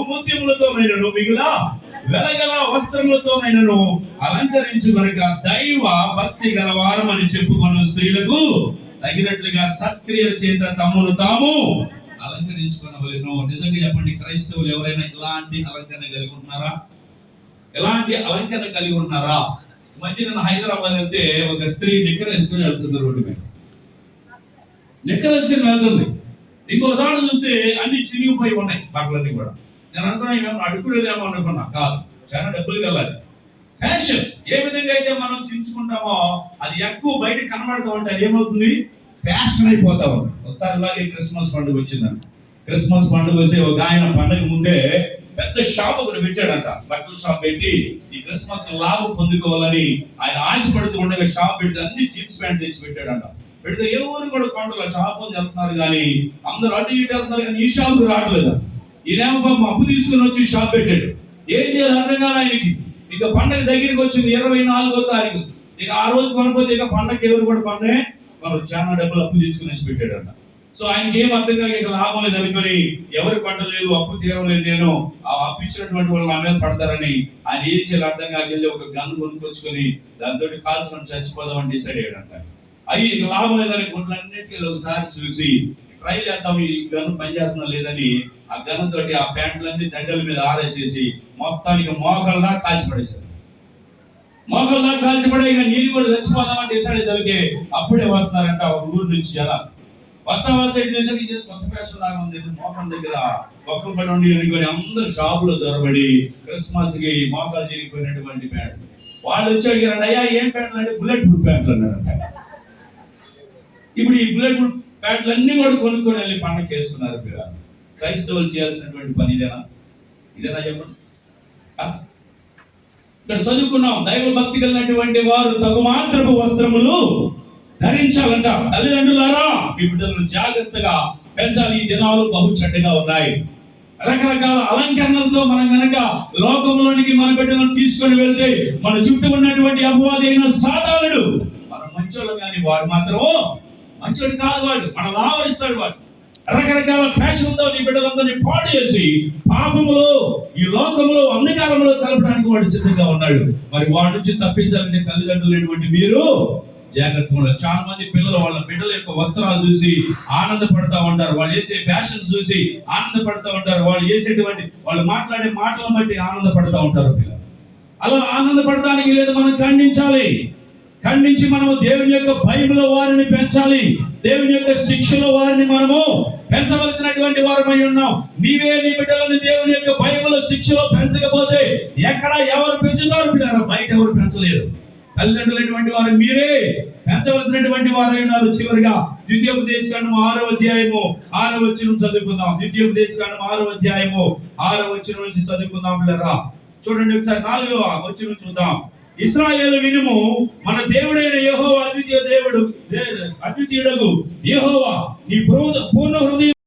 ముత్యములతోనైనను మిగులా వెలగల వస్త్రములతోనైనను అలంకరించుకొనక దైవ భక్తి గలవారమని చెప్పుకొను స్త్రీలకు తగినట్లుగా సత్క్రియల చేత తమ్మును తాము అలంకరించుకునవలెను. నిజంగా చెప్పండి, క్రైస్తవులు ఎవరైనా ఇలాంటి అలంకరణ కలిగి ఉన్నారా? ఎలాంటి అలంకరణ కలిగి ఉన్నారా? మధ్య నేను హైదరాబాద్ వెళ్తే ఒక స్త్రీ నిక్కర్ వేసుకుని వెళ్తుంది, రోడ్డు మీద నిక్కర్ వేసుకుని వెళ్తుంది. ఇంకోసారి చూస్తే అన్ని చినిగిపోయి ఉన్నాయి బట్టలన్నీ కూడా. నేను అనుకున్నా అడుగులేదేమో అనుకున్నా, కాదు, చాలా డబ్బులు వెళ్ళాలి. ఫ్యాషన్ ఏ విధంగా అయితే మనం చించుకుంటామో అది ఎక్కువ బయట కనబడుతూ ఉంటే అది ఏమవుతుంది, ఫ్యాషన్ అయిపోతా ఉంది. ఒకసారి ఇలాగే క్రిస్మస్ పండుగ వచ్చిందండి. క్రిస్మస్ పండుగ వస్తే ఒక ఆయన పండుగ ముందే పెద్ద షాప్ ఒకటి పెట్టాడంట, బట్టల షాప్ పెట్టి ఈ క్రిస్మస్ లాభం పొందుకోవాలని ఆయన ఆశపడుతూ ఉండగా షాప్ పెడితే అన్ని జీన్స్ ప్యాంట్ తెచ్చి పెట్టాడంట. పెడితే ఏ ఊరు కూడా కొండల షాప్ అని వెళ్తున్నారు కానీ అందరూ అటు ఇటు వెళ్తున్నారు కానీ ఈ షాప్ రావట్లేదు. ఈయనేమో పాపం అప్పు తీసుకుని వచ్చి షాప్ పెట్టాడు. ఏం చేయాలి అర్థం కాదు ఆయనకి. ఇక పండగ దగ్గరికి వచ్చింది 24వ తారీఖు. ఇక ఆ రోజు కొనకపోతే ఇక పండగ ఎవరు కూడా పండే వాళ్ళు చాలా డబ్బులు అప్పు తీసుకుని వచ్చి పెట్టాడంట. సో ఆయనకి ఏం అర్థం కాక ఇక లాభం లేదు అనుకుని ఎవరు పంటలేదు, అప్పు తీరలేదు, నేను ఆ అప్పు ఇచ్చినటువంటి వాళ్ళు నా మీద పడతారని ఆయన ఏం చేయాలి అర్థం కాక వెళ్ళి ఒక గన్ కొనుక్కొచ్చుకొని దాంతో కాల్చుకొని చచ్చిపోదామని డిసైడ్ అయ్యాడంట. అయ్యి ఇక లాభం లేదని గుడ్లన్నిటికీ ఒకసారి చూసి ట్రై చేద్దాం ఈ గన్ను పనిచేస్తున్నా లేదని ఆ గన్ను తోటి ఆ ప్యాంట్లన్నీ దండల మీద ఆరేసేసి మొత్తానికి మోకాళ్ళ కాల్చిపడేశారు. మోకాళ్ళ కాల్చిపడే ఇక నీళ్ళు కూడా చచ్చిపోదామని డిసైడ్ అయితే అప్పుడే వస్తున్నారంట ఒక ఊరు నుంచి జనాలు. వస్తా కొత్త ఫ్యాషన్ లాగా ఉంది, మోకాళ్ళ దగ్గర ఒక్కరు పడి ఉండి అనుకొని అందరు షాపులో జొరబడి క్రిస్మస్ కి మోకాలు చిరిగిపోయినటువంటి ప్యాంట్లు. వాళ్ళు వచ్చి అడిగారంట, అయ్యా ఏం ప్యాంట్లు అంటే బుల్లెట్ ప్రూఫ్ ప్యాంట్లు అన్నారంట. ఇప్పుడు ఈ బుల్లెట్ ప్రూఫ్ ప్యాంట్లు అన్ని కూడా కొనుక్కొని వెళ్ళి పండగ చేసుకున్నారు. మీరు క్రైస్తవులు చేయాల్సినటువంటి పని ఇదేనా? చెప్పండి. ఇక్కడ చదువుకున్నాం, దైవ భక్తి కలిగినటువంటి వారు తగు మాత్రపు వస్త్రములు ధరించాలంట. తల్లిదండ్రులారా మీ బిడ్డలను జాగ్రత్తగా పెంచాలి. ఈ దినాలు బహు చెడ్డగా ఉన్నాయి. రకరకాల అలంకరణలతో మనం కనుక లోకంలోనికి మన బిడ్డలను తీసుకొని వెళ్తే మన చుట్టూ ఉన్నటువంటి అపవాది అయిన సాతానుడు మనం మంచోళ్ళు కానీ వాడు మాత్రం మంచోడు కాదు, వాడు మనం ఆవరిస్తాడు. వాడు రకరకాల ఫ్యాషన్తో నీ బిడ్డలందరినీ పాడు చేసి పాపములో ఈ లోకంలో అంధకారంలో కలపడానికి వాడు సిద్ధంగా ఉన్నాడు. మరి వాడి నుంచి తప్పించాలంటే తల్లిదండ్రులైనటువంటి మీరు జాగ్రత్తగా ఉండాలి. చాలా మంది పిల్లలు వాళ్ళ బిడ్డల యొక్క వస్త్రాలు చూసి ఆనందపడతా ఉంటారు, వాళ్ళు చేసే ఫ్యాషన్ చూసి ఆనందపడతా ఉంటారు, వాళ్ళు చేసేటువంటి వాళ్ళు మాట్లాడే మాటలను బట్టి ఆనందపడతా ఉంటారు పిల్లలు. అలా ఆనందపడటానికి లేదు, మనం ఖండించాలి. ఖండించి మనము దేవుని యొక్క భయములో వారిని పెంచాలి. దేవుని యొక్క శిక్షలో వారిని మనము పెంచవలసినటువంటి వారమై ఉన్నాం. నీవే నీ బిడ్డలను దేవుని యొక్క భయములో శిక్షలో పెంచకపోతే ఎక్కడ ఎవరు పెంచుతారు పిల్లలు? బయట ఎవరు పెంచలేరు. తల్లిదండ్రులైనటువంటి వారు మీరే పెంచవలసినటువంటి వారై ఉన్నారు. చివరిగా ద్వితీయోపదేశకాండం 6వ అధ్యాయము 6వ వచనం చదువుకుందాం. ద్వితీయోపదేశకాండం 6వ అధ్యాయము 6వ వచనం నుంచి చదువుకుందాం పిల్లరా. చూడండి ఒకసారి 4వ వచనం చూద్దాం. ఇశ్రాయేలు వినుము, మన దేవుడైన యెహోవా అద్వితీయుడగు యెహోవా నీ పూర్ణ హృదయం